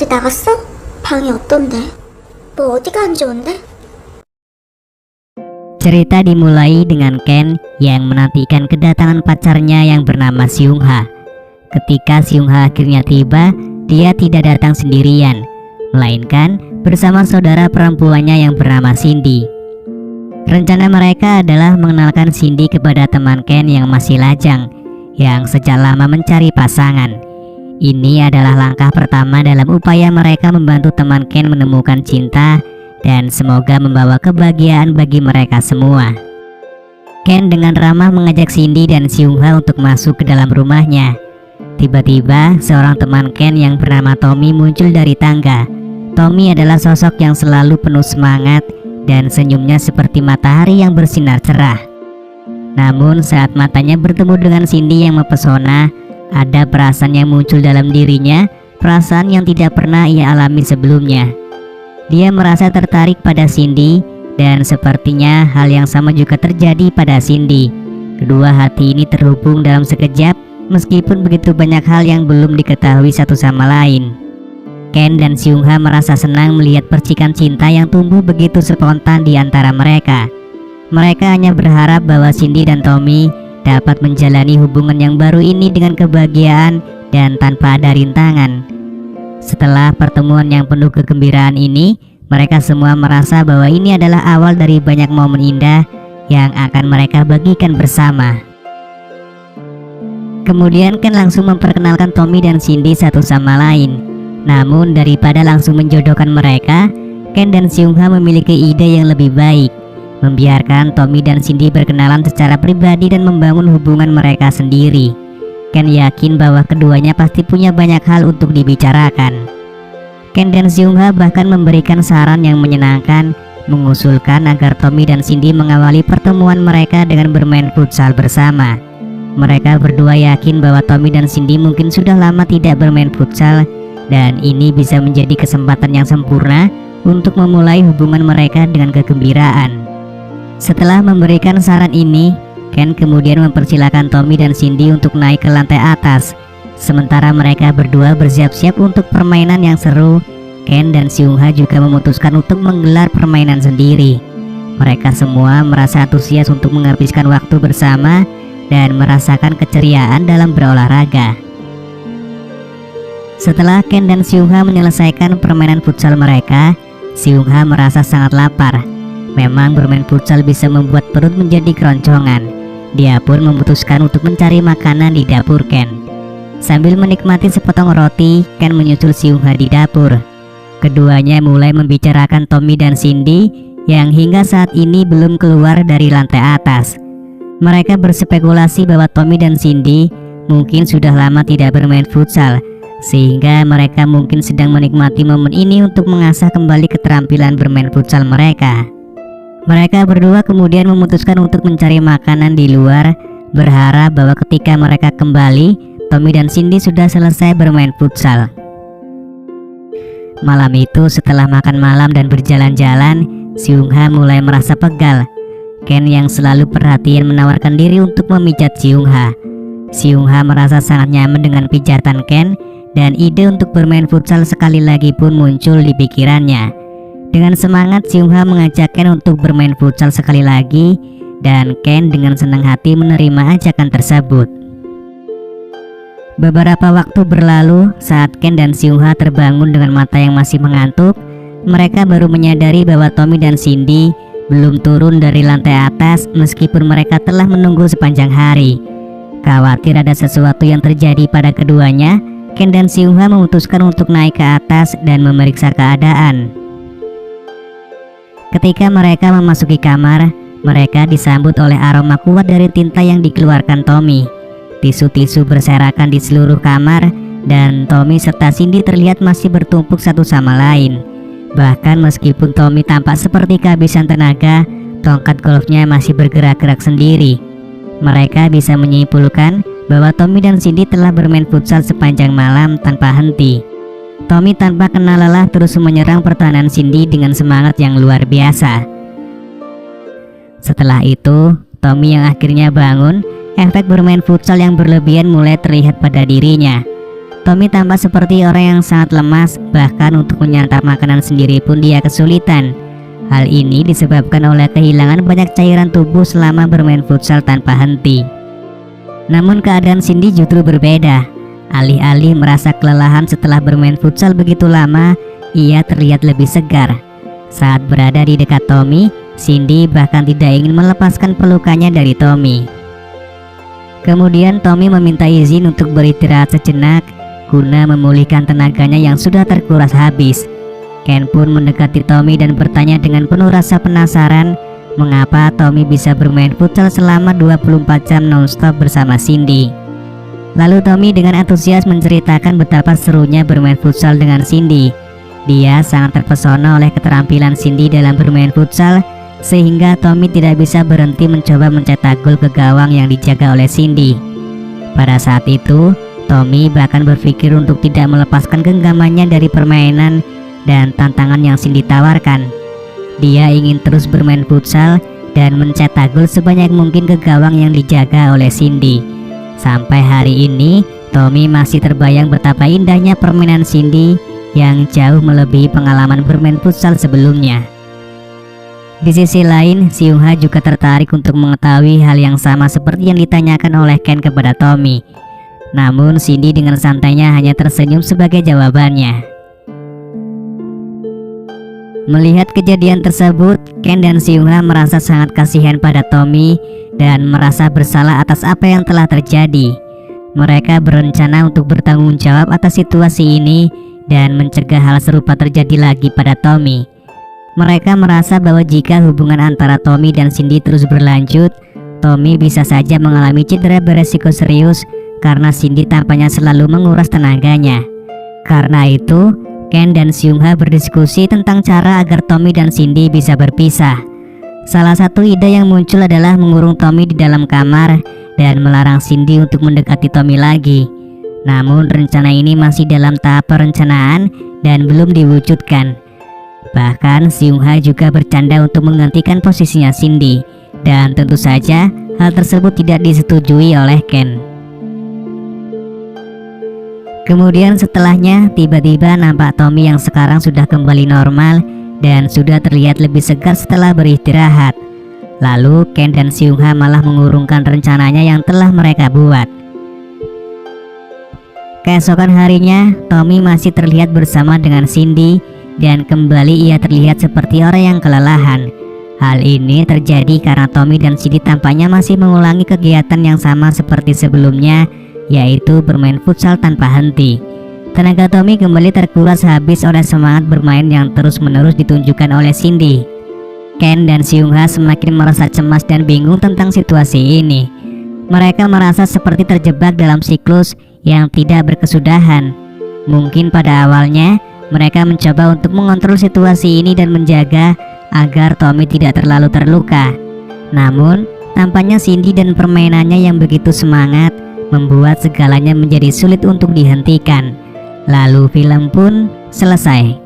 어디 나갔어? 방이 어떤데? 뭐 어디가 안 좋은데? Cerita dimulai dengan Ken yang menantikan kedatangan pacarnya yang bernama Seung-ha. Ketika Seung-ha akhirnya tiba, dia tidak datang sendirian, melainkan bersama saudara perempuannya yang bernama Cindy. Rencana mereka adalah mengenalkan Cindy kepada teman Ken yang masih lajang, yang sejak lama mencari pasangan. Ini adalah langkah pertama dalam upaya mereka membantu teman Ken menemukan cinta dan semoga membawa kebahagiaan bagi mereka semua. Ken dengan ramah mengajak Cindy dan Seung-ha untuk masuk ke dalam rumahnya. Tiba-tiba seorang teman Ken yang bernama Tommy muncul dari tangga. Tommy adalah sosok yang selalu penuh semangat dan senyumnya seperti matahari yang bersinar cerah. Namun saat matanya bertemu dengan Cindy yang mempesona, ada perasaan yang muncul dalam dirinya, perasaan yang tidak pernah ia alami sebelumnya. Dia merasa tertarik pada Cindy dan sepertinya hal yang sama juga terjadi pada Cindy. Kedua hati ini terhubung dalam sekejap meskipun begitu banyak hal yang belum diketahui satu sama lain. Ken dan Seung-ha merasa senang melihat percikan cinta yang tumbuh begitu spontan di antara mereka. Mereka hanya berharap bahwa Cindy dan Tommy dapat menjalani hubungan yang baru ini dengan kebahagiaan dan tanpa ada rintangan. Setelah pertemuan yang penuh kegembiraan ini, mereka semua merasa bahwa ini adalah awal dari banyak momen indah yang akan mereka bagikan bersama. Kemudian Ken langsung memperkenalkan Tommy dan Cindy satu sama lain. Namun daripada langsung menjodohkan mereka, Ken dan Seung-ha memiliki ide yang lebih baik, membiarkan Tommy dan Cindy berkenalan secara pribadi dan membangun hubungan mereka sendiri. Ken yakin bahwa keduanya pasti punya banyak hal untuk dibicarakan. Ken dan Seung-ha bahkan memberikan saran yang menyenangkan, mengusulkan agar Tommy dan Cindy mengawali pertemuan mereka dengan bermain futsal bersama. Mereka berdua yakin bahwa Tommy dan Cindy mungkin sudah lama tidak bermain futsal, dan ini bisa menjadi kesempatan yang sempurna untuk memulai hubungan mereka dengan kegembiraan. Setelah memberikan saran ini, Ken kemudian mempersilahkan Tommy dan Cindy untuk naik ke lantai atas. Sementara mereka berdua bersiap-siap untuk permainan yang seru, Ken dan Seung-ha juga memutuskan untuk menggelar permainan sendiri. Mereka semua merasa antusias untuk menghabiskan waktu bersama dan merasakan keceriaan dalam berolahraga. Setelah Ken dan Seung-ha menyelesaikan permainan futsal mereka, Seung-ha merasa sangat lapar. Memang bermain futsal bisa membuat perut menjadi keroncongan. Dia pun memutuskan untuk mencari makanan di dapur Ken. Sambil menikmati sepotong roti, Ken menyusul Seung-ha di dapur. Keduanya mulai membicarakan Tommy dan Cindy yang hingga saat ini belum keluar dari lantai atas. Mereka berspekulasi bahwa Tommy dan Cindy mungkin sudah lama tidak bermain futsal, sehingga mereka mungkin sedang menikmati momen ini untuk mengasah kembali keterampilan bermain futsal mereka. Mereka berdua kemudian memutuskan untuk mencari makanan di luar, berharap bahwa ketika mereka kembali, Tommy dan Cindy sudah selesai bermain futsal. Malam itu setelah makan malam dan berjalan-jalan, Seung-ha mulai merasa pegal. Ken yang selalu perhatian menawarkan diri untuk memijat Seung-ha. Seung-ha merasa sangat nyaman dengan pijatan Ken dan ide untuk bermain futsal sekali lagi pun muncul di pikirannya. Dengan semangat Seung-ha mengajak Ken untuk bermain futsal sekali lagi dan Ken dengan senang hati menerima ajakan tersebut. Beberapa waktu berlalu saat Ken dan Seung-ha terbangun dengan mata yang masih mengantuk. Mereka baru menyadari bahwa Tommy dan Cindy belum turun dari lantai atas meskipun mereka telah menunggu sepanjang hari. Khawatir ada sesuatu yang terjadi pada keduanya, Ken dan Seung-ha memutuskan untuk naik ke atas dan memeriksa keadaan. Ketika mereka memasuki kamar, mereka disambut oleh aroma kuat dari tinta yang dikeluarkan Tommy. Tisu-tisu berserakan di seluruh kamar dan Tommy serta Cindy terlihat masih bertumpuk satu sama lain. Bahkan meskipun Tommy tampak seperti kehabisan tenaga, tongkat golfnya masih bergerak-gerak sendiri. Mereka bisa menyimpulkan bahwa Tommy dan Cindy telah bermain futsal sepanjang malam tanpa henti. Tommy tanpa kenal lelah terus menyerang pertahanan Cindy dengan semangat yang luar biasa. Setelah itu, Tommy yang akhirnya bangun, efek bermain futsal yang berlebihan mulai terlihat pada dirinya. Tommy tampak seperti orang yang sangat lemas, bahkan untuk menyantap makanan sendiri pun dia kesulitan. Hal ini disebabkan oleh kehilangan banyak cairan tubuh selama bermain futsal tanpa henti. Namun keadaan Cindy justru berbeda. Alih-alih merasa kelelahan setelah bermain futsal begitu lama, ia terlihat lebih segar. Saat berada di dekat Tommy, Cindy bahkan tidak ingin melepaskan pelukannya dari Tommy. Kemudian Tommy meminta izin untuk beristirahat sejenak guna memulihkan tenaganya yang sudah terkuras habis. Ken pun mendekati Tommy dan bertanya dengan penuh rasa penasaran mengapa Tommy bisa bermain futsal selama 24 jam non-stop bersama Cindy. Lalu Tommy dengan antusias menceritakan betapa serunya bermain futsal dengan Cindy. Dia sangat terpesona oleh keterampilan Cindy dalam bermain futsal, sehingga Tommy tidak bisa berhenti mencoba mencetak gol ke gawang yang dijaga oleh Cindy. Pada saat itu, Tommy bahkan berpikir untuk tidak melepaskan genggamannya dari permainan dan tantangan yang Cindy tawarkan. Dia ingin terus bermain futsal dan mencetak gol sebanyak mungkin ke gawang yang dijaga oleh Cindy. Sampai hari ini, Tommy masih terbayang betapa indahnya permainan Cindy yang jauh melebihi pengalaman bermain futsal sebelumnya. Di sisi lain, Seung-ha juga tertarik untuk mengetahui hal yang sama seperti yang ditanyakan oleh Ken kepada Tommy. Namun Cindy dengan santainya hanya tersenyum sebagai jawabannya. Melihat kejadian tersebut, Ken dan Seung-ha merasa sangat kasihan pada Tommy dan merasa bersalah atas apa yang telah terjadi. Mereka berencana untuk bertanggung jawab atas situasi ini dan mencegah hal serupa terjadi lagi pada Tommy. Mereka merasa bahwa jika hubungan antara Tommy dan Cindy terus berlanjut, Tommy bisa saja mengalami cedera beresiko serius karena Cindy tampaknya selalu menguras tenaganya. Karena itu, Ken dan Seung-ha berdiskusi tentang cara agar Tommy dan Cindy bisa berpisah. Salah satu ide yang muncul adalah mengurung Tommy di dalam kamar dan melarang Cindy untuk mendekati Tommy lagi. Namun rencana ini masih dalam tahap perencanaan dan belum diwujudkan. Bahkan Seung-ha juga bercanda untuk menggantikan posisinya Cindy, dan tentu saja hal tersebut tidak disetujui oleh Ken. Kemudian setelahnya tiba-tiba nampak Tommy yang sekarang sudah kembali normal dan sudah terlihat lebih segar setelah beristirahat. Lalu Ken dan Seung-ha malah mengurungkan rencananya yang telah mereka buat. Keesokan harinya, Tommy masih terlihat bersama dengan Cindy dan kembali ia terlihat seperti orang yang kelelahan. Hal ini terjadi karena Tommy dan Cindy tampaknya masih mengulangi kegiatan yang sama seperti sebelumnya, yaitu bermain futsal tanpa henti. Tenaga Tommy kembali terkuras habis oleh semangat bermain yang terus-menerus ditunjukkan oleh Cindy. Ken dan Seung-ha semakin merasa cemas dan bingung tentang situasi ini. Mereka merasa seperti terjebak dalam siklus yang tidak berkesudahan. Mungkin pada awalnya mereka mencoba untuk mengontrol situasi ini dan menjaga agar Tommy tidak terlalu terluka. Namun tampaknya Cindy dan permainannya yang begitu semangat membuat segalanya menjadi sulit untuk dihentikan. Lalu film pun selesai.